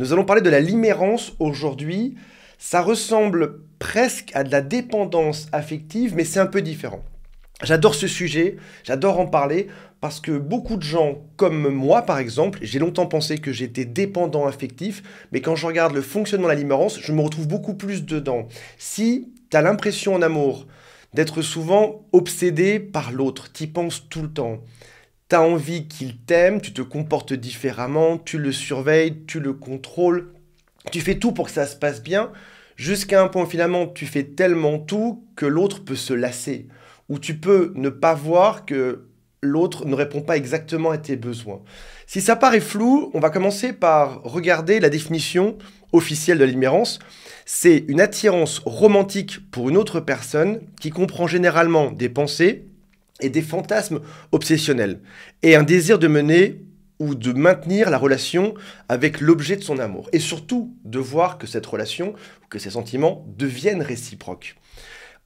Nous allons parler de la limérance aujourd'hui. Ça ressemble presque à de la dépendance affective, mais c'est un peu différent. J'adore ce sujet, j'adore en parler, parce que beaucoup de gens, comme moi par exemple, j'ai longtemps pensé que j'étais dépendant affectif, mais quand je regarde le fonctionnement de la limérance, je me retrouve beaucoup plus dedans. Si tu as l'impression en amour d'être souvent obsédé par l'autre, tu y penses tout le temps, tu as envie qu'il t'aime, tu te comportes différemment, tu le surveilles, tu le contrôles, tu fais tout pour que ça se passe bien, jusqu'à un point où finalement tu fais tellement tout que l'autre peut se lasser, ou tu peux ne pas voir que l'autre ne répond pas exactement à tes besoins. Si ça paraît flou, on va commencer par regarder la définition officielle de la limérance. C'est une attirance romantique pour une autre personne qui comprend généralement des pensées et des fantasmes obsessionnels, et un désir de mener ou de maintenir la relation avec l'objet de son amour, et surtout de voir que cette relation, que ces sentiments deviennent réciproques.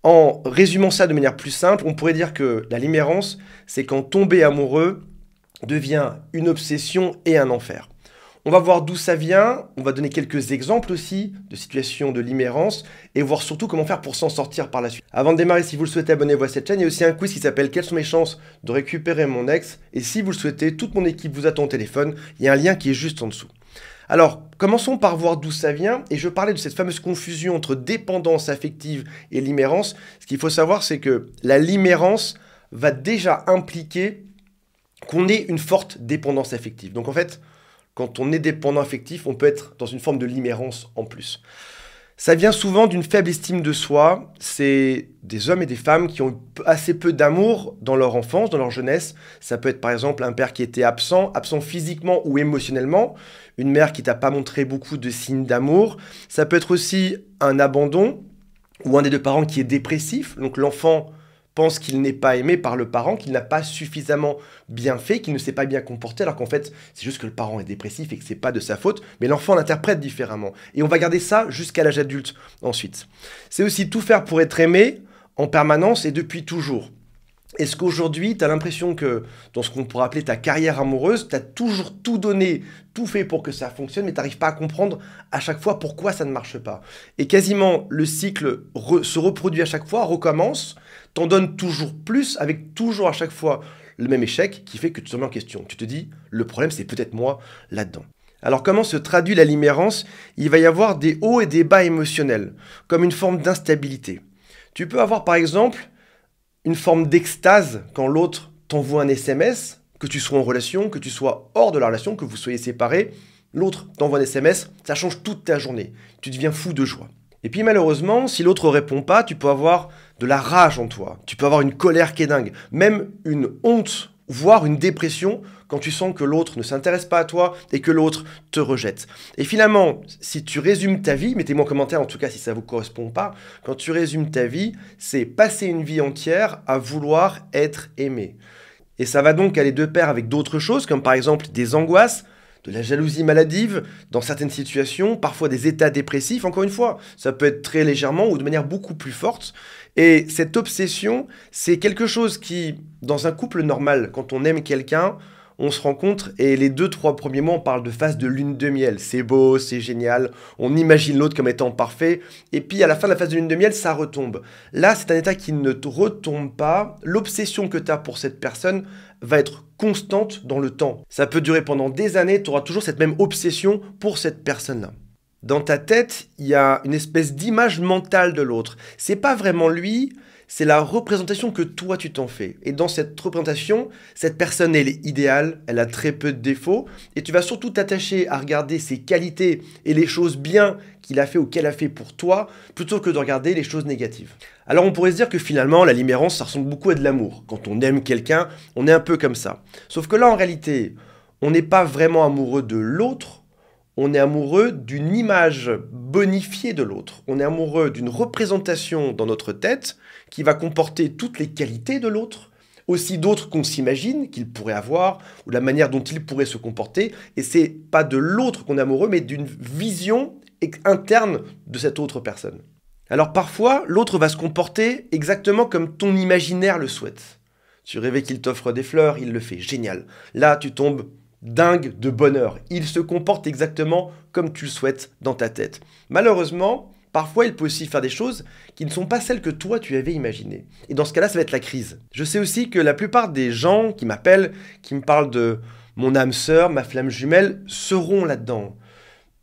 En résumant ça de manière plus simple, on pourrait dire que la limérance, c'est quand tomber amoureux devient une obsession et un enfer. On va voir d'où ça vient, on va donner quelques exemples aussi de situations de limérance et voir surtout comment faire pour s'en sortir par la suite. Avant de démarrer, si vous le souhaitez, abonnez-vous à cette chaîne. Il y a aussi un quiz qui s'appelle Quelles sont mes chances de récupérer mon ex? Et si vous le souhaitez, toute mon équipe vous attend au téléphone. Il y a un lien qui est juste en dessous. Alors, commençons par voir d'où ça vient, et je parlais de cette fameuse confusion entre dépendance affective et limérance. Ce qu'il faut savoir, c'est que la limérance va déjà impliquer qu'on ait une forte dépendance affective. Donc en fait, quand on est dépendant affectif, on peut être dans une forme de limérance en plus. Ça vient souvent d'une faible estime de soi. C'est des hommes et des femmes qui ont eu assez peu d'amour dans leur enfance, dans leur jeunesse. Ça peut être par exemple un père qui était absent physiquement ou émotionnellement, une mère qui t'a pas montré beaucoup de signes d'amour. Ça peut être aussi un abandon ou un des deux parents qui est dépressif. Donc l'enfant pense qu'il n'est pas aimé par le parent, qu'il n'a pas suffisamment bien fait, qu'il ne s'est pas bien comporté, alors qu'en fait, c'est juste que le parent est dépressif et que c'est pas de sa faute, mais l'enfant l'interprète différemment. Et on va garder ça jusqu'à l'âge adulte ensuite. C'est aussi tout faire pour être aimé en permanence et depuis toujours. Est-ce qu'aujourd'hui, tu as l'impression que dans ce qu'on pourrait appeler ta carrière amoureuse, tu as toujours tout donné, tout fait pour que ça fonctionne, mais tu n'arrives pas à comprendre à chaque fois pourquoi ça ne marche pas? Et quasiment le cycle se reproduit à chaque fois, recommence, t'en donnes toujours plus, avec toujours à chaque fois le même échec qui fait que tu te remets en question. Tu te dis, le problème c'est peut-être moi là-dedans. Alors comment se traduit la limérance? Il va y avoir des hauts et des bas émotionnels, comme une forme d'instabilité. Tu peux avoir par exemple une forme d'extase quand l'autre t'envoie un SMS, que tu sois en relation, que tu sois hors de la relation, que vous soyez séparés, l'autre t'envoie un SMS, ça change toute ta journée. Tu deviens fou de joie. Et puis malheureusement, si l'autre ne répond pas, tu peux avoir de la rage en toi, tu peux avoir une colère qui est dingue, même une honte, voire une dépression quand tu sens que l'autre ne s'intéresse pas à toi et que l'autre te rejette. Et finalement, si tu résumes ta vie, mettez-moi en commentaire en tout cas si ça ne vous correspond pas, quand tu résumes ta vie, c'est passer une vie entière à vouloir être aimé. Et ça va donc aller de pair avec d'autres choses, comme par exemple des angoisses, de la jalousie maladive, dans certaines situations, parfois des états dépressifs, encore une fois, ça peut être très légèrement ou de manière beaucoup plus forte. Et cette obsession, c'est quelque chose qui, dans un couple normal, quand on aime quelqu'un, on se rencontre et les 2-3 premiers mois, on parle de phase de lune de miel. C'est beau, c'est génial, on imagine l'autre comme étant parfait. Et puis à la fin de la phase de lune de miel, ça retombe. Là, c'est un état qui ne te retombe pas. L'obsession que tu as pour cette personne va être constante dans le temps. Ça peut durer pendant des années, tu auras toujours cette même obsession pour cette personne-là. Dans ta tête, il y a une espèce d'image mentale de l'autre. C'est pas vraiment lui, c'est la représentation que toi tu t'en fais. Et dans cette représentation, cette personne elle est idéale, elle a très peu de défauts, et tu vas surtout t'attacher à regarder ses qualités et les choses bien qu'il a fait ou qu'elle a fait pour toi, plutôt que de regarder les choses négatives. Alors on pourrait se dire que finalement la limérance ça ressemble beaucoup à de l'amour. Quand on aime quelqu'un, on est un peu comme ça. Sauf que là en réalité, on n'est pas vraiment amoureux de l'autre, on est amoureux d'une image bonifiée de l'autre. On est amoureux d'une représentation dans notre tête qui va comporter toutes les qualités de l'autre, aussi d'autres qu'on s'imagine qu'il pourrait avoir, ou la manière dont il pourrait se comporter. Et c'est pas de l'autre qu'on est amoureux, mais d'une vision interne de cette autre personne. Alors parfois, l'autre va se comporter exactement comme ton imaginaire le souhaite. Tu rêvais qu'il t'offre des fleurs, il le fait, génial. Là, tu tombes dingue de bonheur. Il se comporte exactement comme tu le souhaites dans ta tête. Malheureusement, parfois, il peut aussi faire des choses qui ne sont pas celles que toi, tu avais imaginées. Et dans ce cas-là, ça va être la crise. Je sais aussi que la plupart des gens qui m'appellent, qui me parlent de mon âme sœur, ma flamme jumelle, seront là-dedans.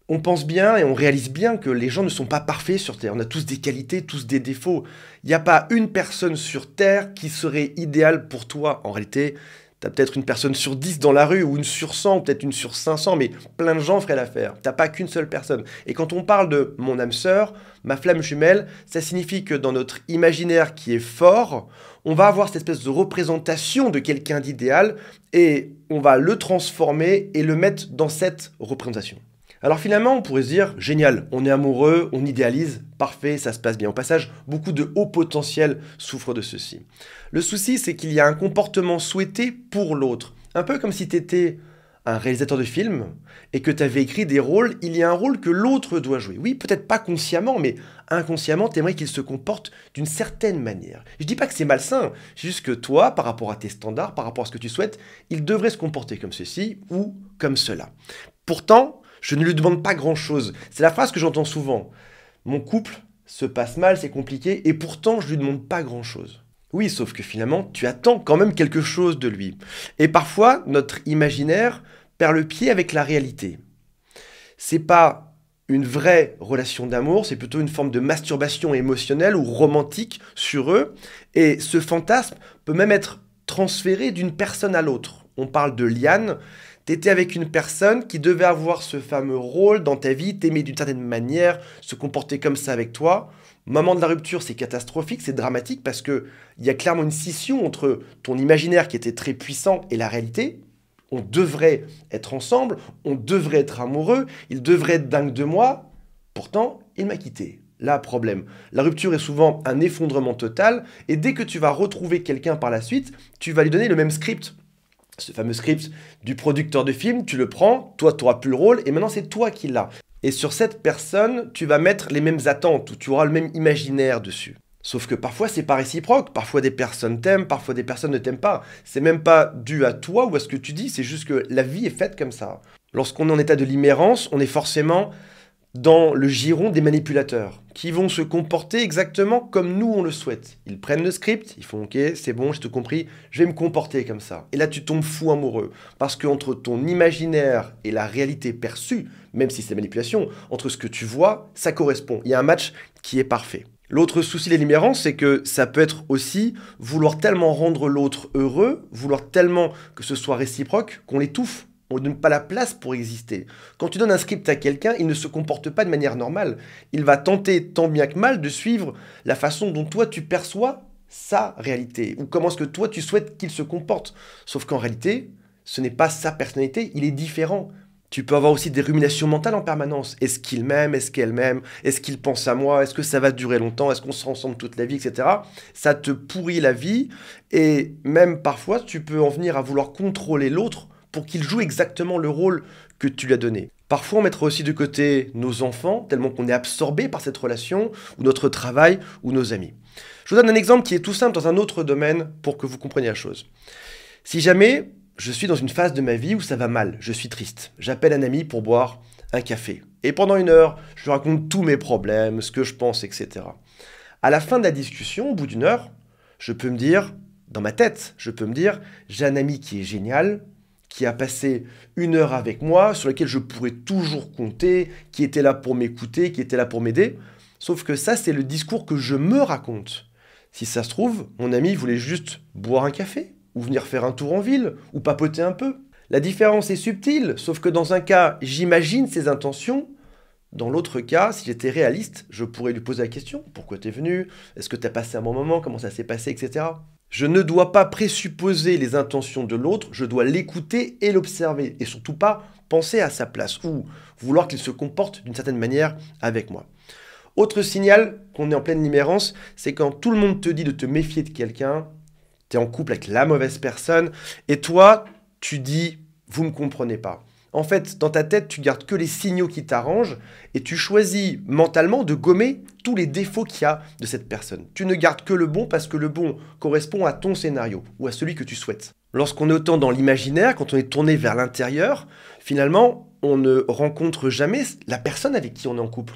On pense bien et on réalise bien que les gens ne sont pas parfaits sur Terre. On a tous des qualités, tous des défauts. Il n'y a pas une personne sur Terre qui serait idéale pour toi. En réalité, tu as peut-être une personne sur 10 dans la rue, ou une sur 100, ou peut-être une sur 500, mais plein de gens feraient l'affaire. Tu n'as pas qu'une seule personne. Et quand on parle de mon âme sœur, ma flamme jumelle, ça signifie que dans notre imaginaire qui est fort, on va avoir cette espèce de représentation de quelqu'un d'idéal, et on va le transformer et le mettre dans cette représentation. Alors finalement, on pourrait se dire, génial, on est amoureux, on idéalise, parfait, ça se passe bien. Au passage, beaucoup de hauts potentiels souffrent de ceci. Le souci, c'est qu'il y a un comportement souhaité pour l'autre. Un peu comme si tu étais un réalisateur de film et que tu avais écrit des rôles, il y a un rôle que l'autre doit jouer. Oui, peut-être pas consciemment, mais inconsciemment, tu aimerais qu'il se comporte d'une certaine manière. Je dis pas que c'est malsain, c'est juste que toi, par rapport à tes standards, par rapport à ce que tu souhaites, il devrait se comporter comme ceci ou comme cela. Pourtant, je ne lui demande pas grand-chose. C'est la phrase que j'entends souvent. Mon couple se passe mal, c'est compliqué, et pourtant je ne lui demande pas grand-chose. Oui, sauf que finalement, tu attends quand même quelque chose de lui. Et parfois, notre imaginaire perd le pied avec la réalité. C'est pas une vraie relation d'amour, c'est plutôt une forme de masturbation émotionnelle ou romantique sur eux. Et ce fantasme peut même être transféré d'une personne à l'autre. On parle de liane. T'étais avec une personne qui devait avoir ce fameux rôle dans ta vie, t'aimer d'une certaine manière, se comporter comme ça avec toi. Au moment de la rupture, c'est catastrophique, c'est dramatique parce qu'il y a clairement une scission entre ton imaginaire qui était très puissant et la réalité. On devrait être ensemble, on devrait être amoureux, il devrait être dingue de moi. Pourtant, il m'a quitté. Là, problème. La rupture est souvent un effondrement total et dès que tu vas retrouver quelqu'un par la suite, tu vas lui donner le même script. Ce fameux script du producteur de film, tu le prends, toi tu n'auras plus le rôle, et maintenant c'est toi qui l'as. Et sur cette personne, tu vas mettre les mêmes attentes, ou tu auras le même imaginaire dessus. Sauf que parfois c'est pas réciproque, parfois des personnes t'aiment, parfois des personnes ne t'aiment pas. C'est même pas dû à toi ou à ce que tu dis, c'est juste que la vie est faite comme ça. Lorsqu'on est en état de limmérance, on est forcément dans le giron des manipulateurs, qui vont se comporter exactement comme nous on le souhaite. Ils prennent le script, ils font « Ok, c'est bon, j'ai tout compris, je vais me comporter comme ça ». Et là, tu tombes fou amoureux, parce qu'entre ton imaginaire et la réalité perçue, même si c'est manipulation, entre ce que tu vois, ça correspond. Il y a un match qui est parfait. L'autre souci des limérances, c'est que ça peut être aussi vouloir tellement rendre l'autre heureux, vouloir tellement que ce soit réciproque, qu'on l'étouffe. On ne donne pas la place pour exister. Quand tu donnes un script à quelqu'un, il ne se comporte pas de manière normale. Il va tenter tant bien que mal de suivre la façon dont toi tu perçois sa réalité, ou comment est-ce que toi tu souhaites qu'il se comporte. Sauf qu'en réalité, ce n'est pas sa personnalité, il est différent. Tu peux avoir aussi des ruminations mentales en permanence. Est-ce qu'il m'aime? Est-ce qu'elle m'aime? Est-ce qu'il pense à moi? Est-ce que ça va durer longtemps? Est-ce qu'on sera ensemble toute la vie, etc. Ça te pourrit la vie, et même parfois tu peux en venir à vouloir contrôler l'autre pour qu'il joue exactement le rôle que tu lui as donné. Parfois, on mettra aussi de côté nos enfants, tellement qu'on est absorbé par cette relation, ou notre travail, ou nos amis. Je vous donne un exemple qui est tout simple dans un autre domaine pour que vous compreniez la chose. Si jamais je suis dans une phase de ma vie où ça va mal, je suis triste, j'appelle un ami pour boire un café. Et pendant 1 heure, je lui raconte tous mes problèmes, ce que je pense, etc. À la fin de la discussion, au bout d'1 heure, je peux me dire, dans ma tête, je peux me dire, j'ai un ami qui est génial, qui a passé 1 heure avec moi, sur lequel je pourrais toujours compter, qui était là pour m'écouter, qui était là pour m'aider. Sauf que ça, c'est le discours que je me raconte. Si ça se trouve, mon ami voulait juste boire un café, ou venir faire un tour en ville, ou papoter un peu. La différence est subtile, sauf que dans un cas, j'imagine ses intentions. Dans l'autre cas, si j'étais réaliste, je pourrais lui poser la question. Pourquoi t'es venu? Est-ce que t'as passé un bon moment? Comment ça s'est passé, etc. Je ne dois pas présupposer les intentions de l'autre, je dois l'écouter et l'observer. Et surtout pas penser à sa place ou vouloir qu'il se comporte d'une certaine manière avec moi. Autre signal qu'on est en pleine limmérance, c'est quand tout le monde te dit de te méfier de quelqu'un, tu es en couple avec la mauvaise personne, et toi, tu dis « vous ne me comprenez pas ». En fait, dans ta tête, tu gardes que les signaux qui t'arrangent et tu choisis mentalement de gommer tous les défauts qu'il y a de cette personne. Tu ne gardes que le bon parce que le bon correspond à ton scénario ou à celui que tu souhaites. Lorsqu'on est autant dans l'imaginaire, quand on est tourné vers l'intérieur, finalement, on ne rencontre jamais la personne avec qui on est en couple.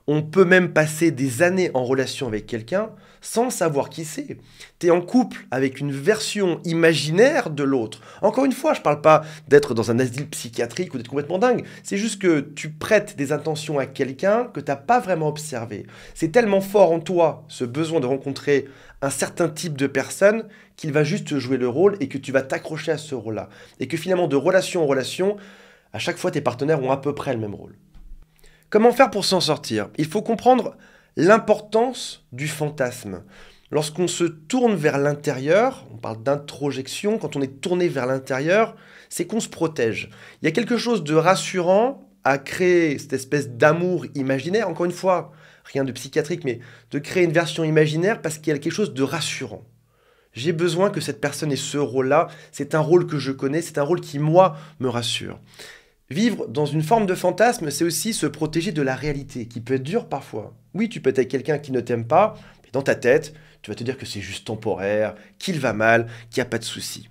On peut même passer des années en relation avec quelqu'un sans savoir qui c'est. Tu es en couple avec une version imaginaire de l'autre. Encore une fois, je ne parle pas d'être dans un asile psychiatrique ou d'être complètement dingue. C'est juste que tu prêtes des intentions à quelqu'un que tu n'as pas vraiment observé. C'est tellement fort en toi, ce besoin de rencontrer un certain type de personne, qu'il va juste jouer le rôle et que tu vas t'accrocher à ce rôle-là. Et que finalement, de relation en relation, à chaque fois, tes partenaires ont à peu près le même rôle. Comment faire pour s'en sortir? Il faut comprendre l'importance du fantasme. Lorsqu'on se tourne vers l'intérieur, on parle d'introjection, quand on est tourné vers l'intérieur, c'est qu'on se protège. Il y a quelque chose de rassurant à créer cette espèce d'amour imaginaire, encore une fois, rien de psychiatrique, mais de créer une version imaginaire parce qu'il y a quelque chose de rassurant. J'ai besoin que cette personne ait ce rôle-là, c'est un rôle que je connais, c'est un rôle qui, moi, me rassure. Vivre dans une forme de fantasme, c'est aussi se protéger de la réalité, qui peut être dure parfois. Oui, tu peux être avec quelqu'un qui ne t'aime pas, mais dans ta tête, tu vas te dire que c'est juste temporaire, qu'il va mal, qu'il n'y a pas de souci.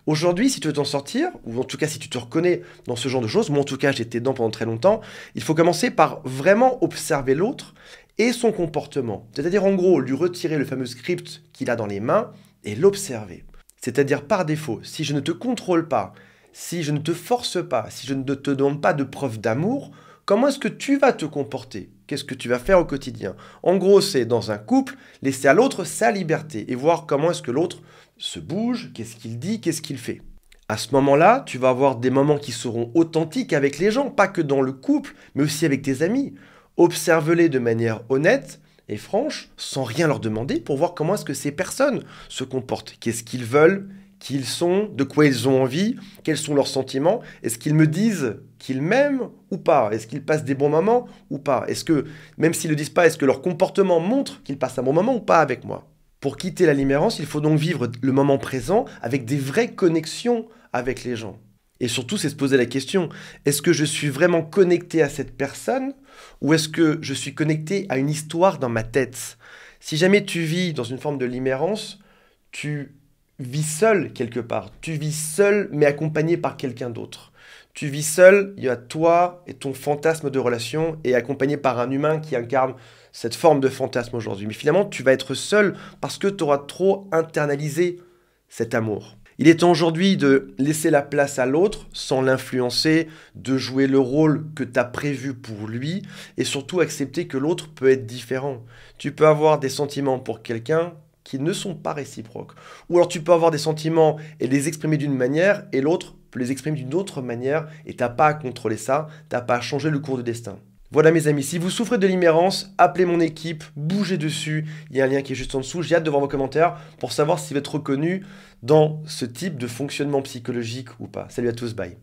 Aujourd'hui, si tu veux t'en sortir, ou en tout cas si tu te reconnais dans ce genre de choses, moi en tout cas j'étais dedans pendant très longtemps, il faut commencer par vraiment observer l'autre et son comportement. C'est-à-dire en gros, lui retirer le fameux script qu'il a dans les mains et l'observer. C'est-à-dire par défaut, si je ne te contrôle pas, si je ne te force pas, si je ne te demande pas de preuve d'amour, comment est-ce que tu vas te comporter? Qu'est-ce que tu vas faire au quotidien? En gros, c'est dans un couple, laisser à l'autre sa liberté et voir comment est-ce que l'autre se bouge, qu'est-ce qu'il dit, qu'est-ce qu'il fait. À ce moment-là, tu vas avoir des moments qui seront authentiques avec les gens, pas que dans le couple, mais aussi avec tes amis. Observe-les de manière honnête et franche, sans rien leur demander, pour voir comment est-ce que ces personnes se comportent. Qu'est-ce qu'ils veulent? Qui ils sont, de quoi ils ont envie, quels sont leurs sentiments, est-ce qu'ils me disent qu'ils m'aiment ou pas, est-ce qu'ils passent des bons moments ou pas, est-ce que, même s'ils ne le disent pas, est-ce que leur comportement montre qu'ils passent un bon moment ou pas avec moi. Pour quitter la limerence, il faut donc vivre le moment présent avec des vraies connexions avec les gens. Et surtout, c'est se poser la question, est-ce que je suis vraiment connecté à cette personne ou est-ce que je suis connecté à une histoire dans ma tête? Si jamais tu vis dans une forme de limerence, tu vis seul quelque part. Tu vis seul mais accompagné par quelqu'un d'autre. Tu vis seul, il y a toi et ton fantasme de relation et accompagné par un humain qui incarne cette forme de fantasme aujourd'hui. Mais finalement, tu vas être seul parce que tu auras trop internalisé cet amour. Il est temps aujourd'hui de laisser la place à l'autre sans l'influencer, de jouer le rôle que tu as prévu pour lui et surtout accepter que l'autre peut être différent. Tu peux avoir des sentiments pour quelqu'un qui ne sont pas réciproques. Ou alors tu peux avoir des sentiments et les exprimer d'une manière et l'autre peut les exprimer d'une autre manière et tu n'as pas à contrôler ça, tu n'as pas à changer le cours de destin. Voilà mes amis, si vous souffrez de limerence, appelez mon équipe, bougez dessus, il y a un lien qui est juste en dessous, j'ai hâte de voir vos commentaires pour savoir si vous êtes reconnu dans ce type de fonctionnement psychologique ou pas. Salut à tous, bye.